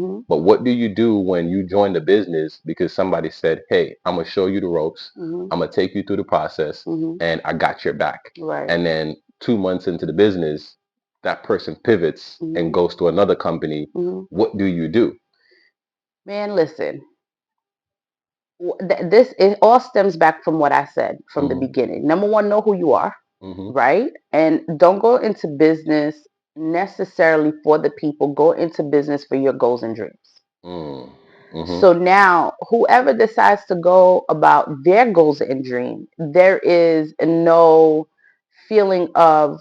Mhm. But what do you do when you join the business because somebody said, "Hey, I'm gonna show you the ropes. Mhm. I'm gonna take you through the process, Mhm. and I got your back." Right. And then 2 months into the business, that person pivots and Mhm. goes to another company. Mhm. What do you do? Man, listen. This it all stems back from what I said from the Hmm. beginning. Number one, know who you are, Hmm. right? And don't go into business necessarily for the people. Go into business for your goals and dreams. Mm. Hmm. So now, whoever decides to go about their goals and dream, there is no feeling of,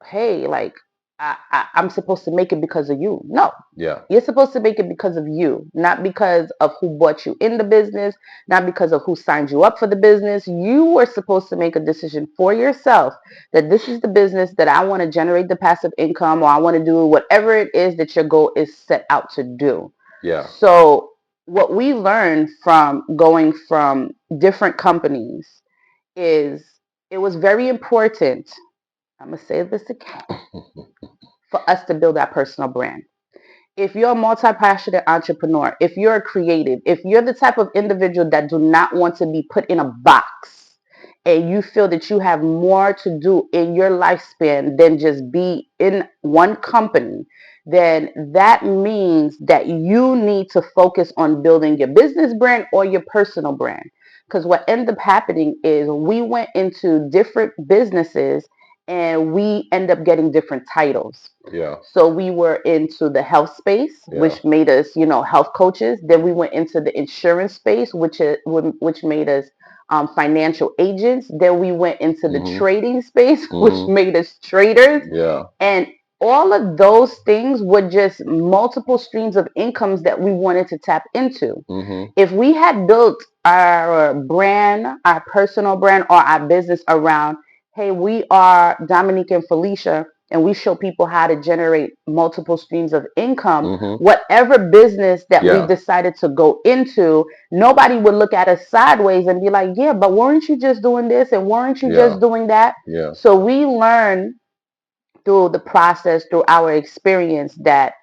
hey, like I'm supposed to make it because of you. No, Yeah. you're supposed to make it because of you, not because of who brought you in the business, not because of who signed you up for the business. You were supposed to make a decision for yourself that this is the business that I want to generate the passive income, or I want to do whatever it is that your goal is set out to do. Yeah. So, what we learned from going from different companies is it was very important. I'm going to say this again, for us to build that personal brand. If you're a multi-passionate entrepreneur, if you're a creative, if you're the type of individual that do not want to be put in a box, and you feel that you have more to do in your lifespan than just be in one company, then that means that you need to focus on building your business brand or your personal brand. Because what ended up happening is we went into different businesses and we end up getting different titles. Yeah. So we were into the health space, Yeah. which made us, health coaches. Then we went into the insurance space, which made us financial agents. Then we went into the Hmm. trading space, which Hmm. made us traders. Yeah. And all of those things were just multiple streams of incomes that we wanted to tap into. Hmm. If we had built our brand, our personal brand, or our business around, hey, we are Dominique and Felicia, and we show people how to generate multiple streams of income, Hmm. whatever business that we Yeah. decided to go into, nobody would look at us sideways and be like, yeah, but weren't you just doing this and weren't you Yeah. just doing that? Yeah. So we learn through the process, through our experience, that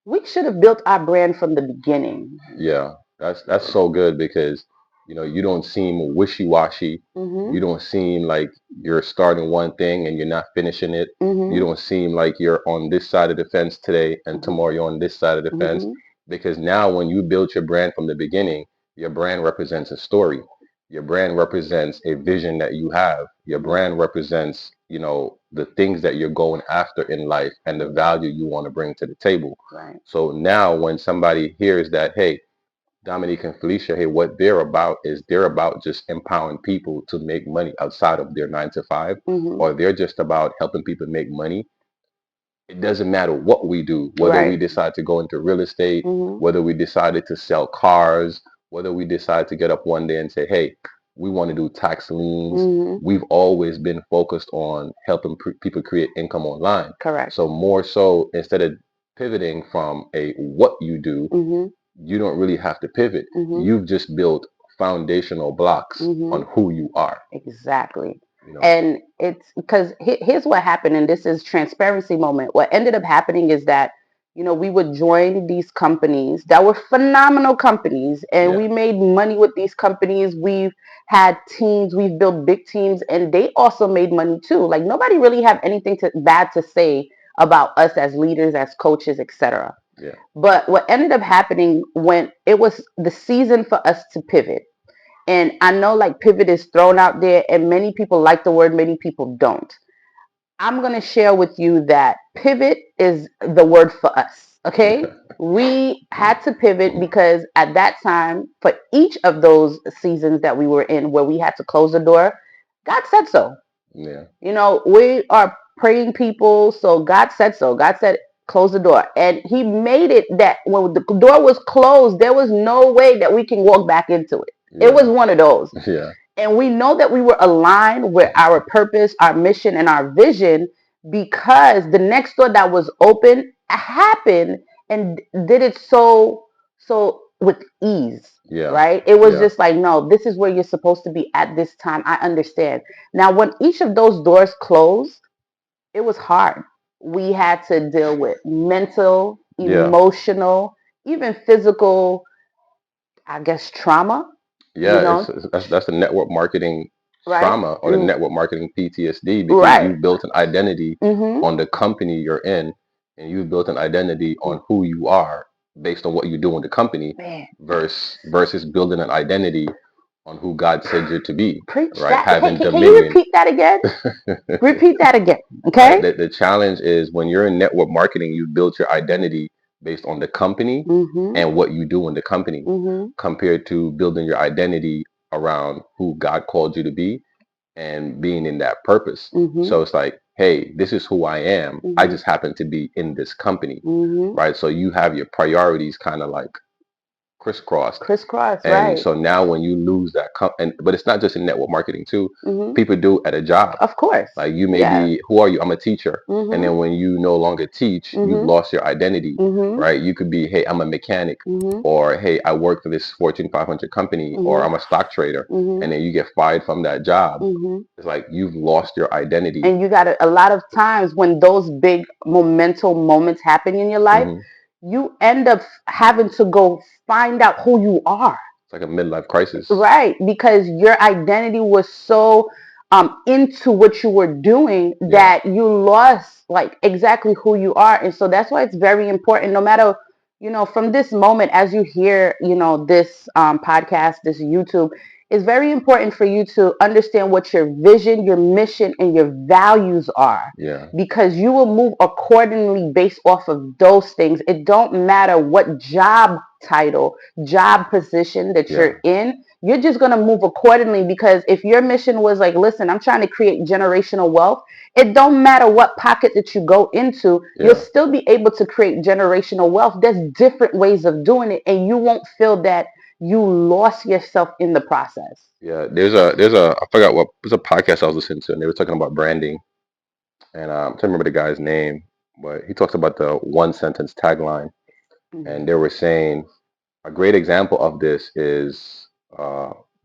we should have built our brand from the beginning. Yeah, that's so good because you don't seem wishy-washy. You Hmm. don't seem like you're starting one thing and you're not finishing it. You Hmm. don't seem like you're on this side of the fence today and Hmm. tomorrow you're on this side of the fence. Hmm. Because now when you build your brand from the beginning, your brand represents a story. Your brand represents a vision that you have. Your Hmm. brand represents, the things that you're going after in life and the value you want to bring to the table. Right. So now when somebody hears that, hey, Dominique and Felicia, hey, what they're about is they're about just empowering people to make money outside of their 9 to 5, Hmm. or they're just about helping people make money. It doesn't matter what we do, whether we Right. decide to go into real estate, Hmm. whether we decided to sell cars, whether we decide to get up one day and say, hey, we want to do tax liens. Hmm. We've always been focused on helping people create income online. Correct. So more so, instead of pivoting from a what you do, Hmm. you don't really have to pivot. Hmm. You've just built foundational blocks Hmm. on who you are, Exactly. you know. And it's because here's what happened, and this is transparency moment. What ended up happening is that, we would join these companies that were phenomenal companies, and Yeah. we made money with these companies. We've had teams, we've built big teams, and they also made money too. Like nobody really have anything bad to say about us as leaders, as coaches, etc. Yeah. But what ended up happening when it was the season for us to pivot, and I know like pivot is thrown out there, and many people like the word, many people don't. I'm going to share with you that pivot is the word for us. Okay. We had to pivot because at that time, for each of those seasons that we were in where we had to close the door, God said so. Yeah. We are praying people. So God said so. God said, close the door. And He made it that when the door was closed, there was no way that we can walk back into it. It was Yeah. one of those. Yeah. And we know that we were aligned with our purpose, our mission, and our vision because the next door that was open happened and did it so with ease, Yeah. right? It was Yeah. just like, no, this is where you're supposed to be at this time. I understand. Now, when each of those doors closed, it was hard. We had to deal with mental, Yeah. emotional, even physical, I guess, trauma, you Yeah, know, that's the network marketing right? trauma or the network marketing PTSD because Right. you've built an identity Mm-hmm. on the company you're in, and you've built an identity on who you are based on what you do in the company Man, versus building an identity on who God said you're to be, preach right? that. Hey, Having can you dominion. repeat that again? Repeat that again, Right. okay? The challenge is when you're in network marketing, you build your identity based on the company Mm-hmm. and what you do in the company, Mm-hmm. compared to building your identity around who God called you to be and being in that purpose. Mm-hmm. So it's like, hey, this is who I am. I Mm-hmm. just happen to be in this company, Mm-hmm. right? So you have your priorities kind of like crisscrossed. Crisscross, And right? so now when you lose that, but it's not just in network marketing too. Mm-hmm. People do at a job. Of course. Like you may Yes. be, who are you? I'm a teacher. And Mm-hmm. then when you no longer teach, you've Mm-hmm. lost your identity, Mm-hmm. right? You could be, hey, I'm a mechanic, Mm-hmm. or hey, I work for this Fortune 500 company, or Mm-hmm. I'm a stock trader. Mm-hmm. And then you get fired from that job. Mm-hmm. It's like you've lost your identity. And you got a lot of times when those big momental moments happen in your life, Hmm. you end up having to go find out who you are. It's like a midlife crisis. Right, because your identity was so into what you were doing Yeah. that you lost like exactly who you are. And so that's why it's very important, no matter, from this moment, as you hear, this podcast, this YouTube, it's very important for you to understand what your vision, your mission, and your values are, Yeah. because you will move accordingly based off of those things. It don't matter what job title, job position that Yeah. you're in, you're just going to move accordingly, because if your mission was like, listen, I'm trying to create generational wealth, it don't matter what pocket that you go into, you'll Yeah. still be able to create generational wealth. There's different ways of doing it, and you won't feel that you lost yourself in the process. Yeah. There's a I forgot what was a podcast I was listening to, and they were talking about branding, and I'm trying to remember the guy's name, but he talks about the one sentence tagline, Mm-hmm. and they were saying a great example of this is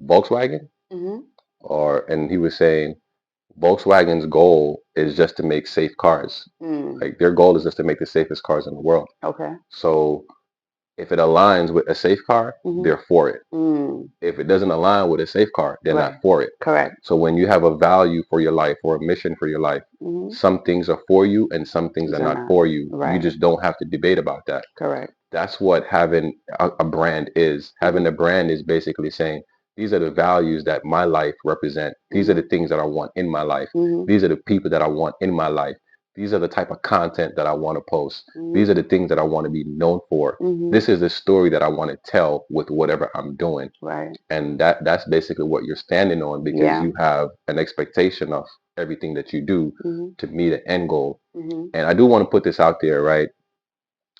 Volkswagen, Mm-hmm. and he was saying Volkswagen's goal is just to make safe cars. Mm. Like their goal is just to make the safest cars in the world. Okay. So if it aligns with a safe car, Mm-hmm. they're for it. Mm. If it doesn't align with a safe car, they're not Right. for it. Correct. So when you have a value for your life or a mission for your life, Mm-hmm. some things are for you and some things are These are not not. for you. You Right. just don't have to debate about that. Correct. That's what having a brand is. Having Mm-hmm. a brand is basically saying, these are the values that my life represent. These are Mm-hmm. the things that I want in my life. Mm-hmm. These are the people that I want in my life. These are the type of content that I want to post. Mm-hmm. These are the things that I want to be known for. Mm-hmm. This is the story that I want to tell with whatever I'm doing. Right. And that's basically what you're standing on, because Yeah. you have an expectation of everything that you do Mm-hmm. to meet an end goal. Mm-hmm. And I do want to put this out there, right?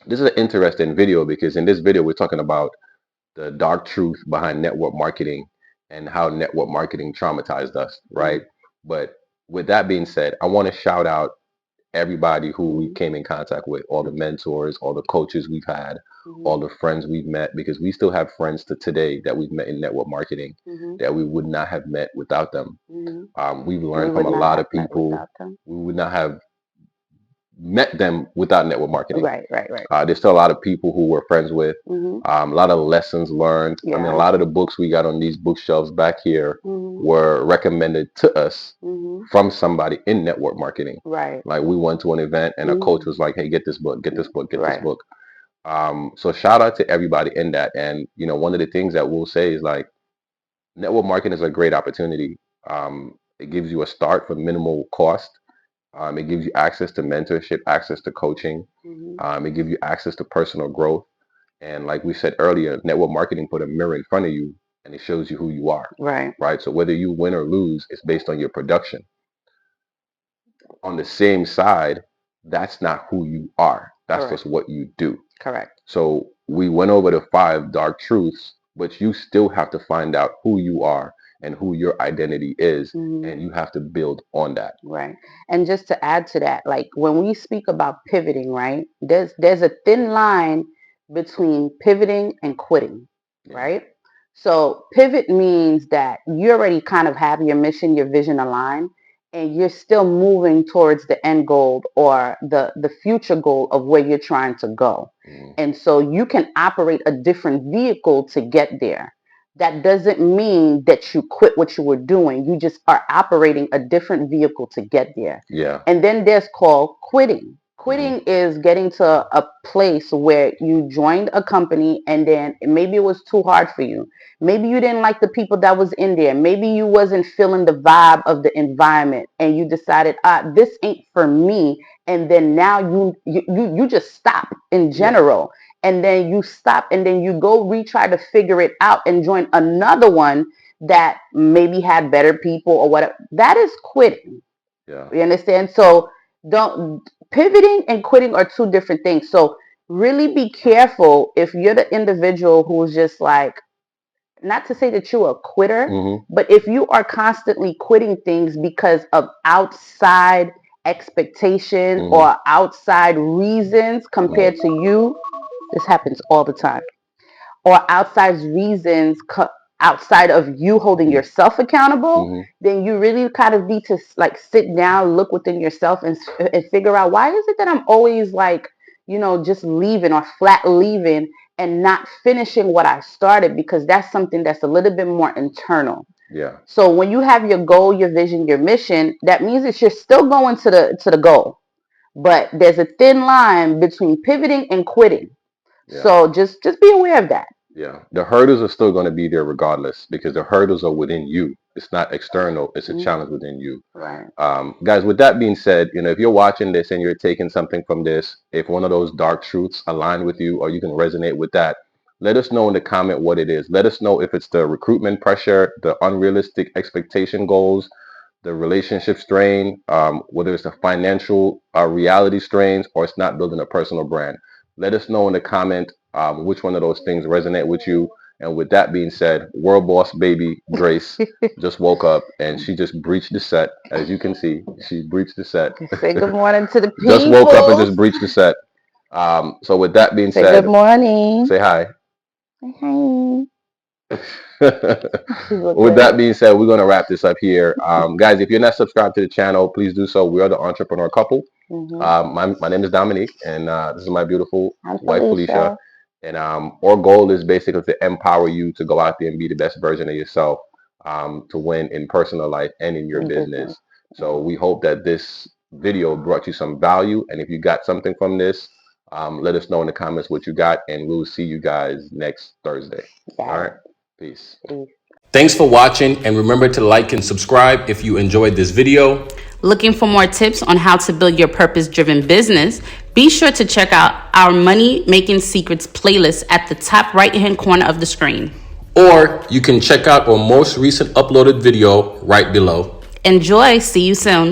This is an interesting video because in this video we're talking about the dark truth behind network marketing and how network marketing traumatized us, Mm-hmm. right? But with that being said, I want to shout out everybody who we Mm-hmm. came in contact with, all the mentors, all the coaches we've had, Mm-hmm. all the friends we've met, because we still have friends to today that we've met in network marketing Mm-hmm. that we would not have met without them. Mm-hmm. We've We learned from would a not lot have of met people. without them. We would not have met them without network marketing. Right, right, right. There's still a lot of people who we're friends with. Mm-hmm. A lot of lessons learned. I mean, a Yeah. lot of the books we got on these bookshelves back here Mm-hmm. were recommended to us Mm-hmm. from somebody in network marketing. Right. Like we went to an event and a coach Mm-hmm. was like, "Hey, get this book, get this book, get this Right. book." So shout out to everybody in that. And one of the things that we'll say is like, network marketing is a great opportunity. It gives you a start for minimal cost. It gives you access to mentorship, access to coaching. Mm-hmm. It gives you access to personal growth. And like we said earlier, network marketing put a mirror in front of you and it shows you who you are, Right. right? So whether you win or lose, it's based on your production. On the same side, that's not who you are. That's Correct. just what you do. Correct. So we went over the 5 dark truths, but you still have to find out who you are and who your identity is, Mm-hmm. and you have to build on that. Right. And just to add to that, like when we speak about pivoting, right? There's a thin line between pivoting and quitting, Yeah. right? So pivot means that you already kind of have your mission, your vision aligned, and you're still moving towards the end goal or the future goal of where you're trying to go. And so you can operate a different vehicle to get there. That doesn't mean that you quit what you were doing. You just are operating a different vehicle to get there. Yeah. And then there's called quitting. Quitting is getting to a place where you joined a company and then maybe it was too hard for you. Maybe you didn't like the people that was in there. Maybe you wasn't feeling the vibe of the environment and you decided, this ain't for me. And then now you just stop in general. And then you stop and then you go retry to figure it out and join another one that maybe had better people or whatever. That is quitting. Yeah. You understand? So pivoting and quitting are two different things. So really be careful if you're the individual who's just like, not to say that you're a quitter, but if you are constantly quitting things because of outside expectation or outside reasons compared to you, this happens all the time, or outside reasons outside of you holding yourself accountable, then you really kind of need to like sit down, look within yourself and figure out, why is it that I'm always like, just leaving or flat leaving and not finishing what I started, because that's something that's a little bit more internal. Yeah. So when you have your goal, your vision, your mission, that means that you're still going to the goal, but there's a thin line between pivoting and quitting. Yeah. So just be aware of that. Yeah. The hurdles are still going to be there regardless, because the hurdles are within you. It's not external. It's a challenge within you. Right. Guys, with that being said, if you're watching this and you're taking something from this, if one of those dark truths align with you or you can resonate with that, let us know in the comment what it is. Let us know if it's the recruitment pressure, the unrealistic expectation goals, the relationship strain, whether it's the financial reality strains, or it's not building a personal brand. Let us know in the comment which one of those things resonate with you. And with that being said, world boss baby Grace just woke up and she just breached the set. As you can see, she breached the set. Say good morning to the people. Just woke up and just breached the set. So with that being said, good morning. Say hi. Hi. With that being said, we're going to wrap this up here. Guys, if you're not subscribed to the channel, please do so. We are the Entrepreneur Couple. My name is Dominique, and this is my beautiful wife, Felicia. And our goal is basically to empower you to go out there and be the best version of yourself, to win in personal life and in your business. So we hope that this video brought you some value. And if you got something from this, let us know in the comments what you got, and we'll see you guys next Thursday. All right. Peace. Thanks for watching, and remember to like and subscribe if you enjoyed this video. Looking for more tips on how to build your purpose-driven business? Be sure to check out our Money Making Secrets playlist at the top right-hand corner of the screen. Or you can check out our most recent uploaded video right below. Enjoy. See you soon.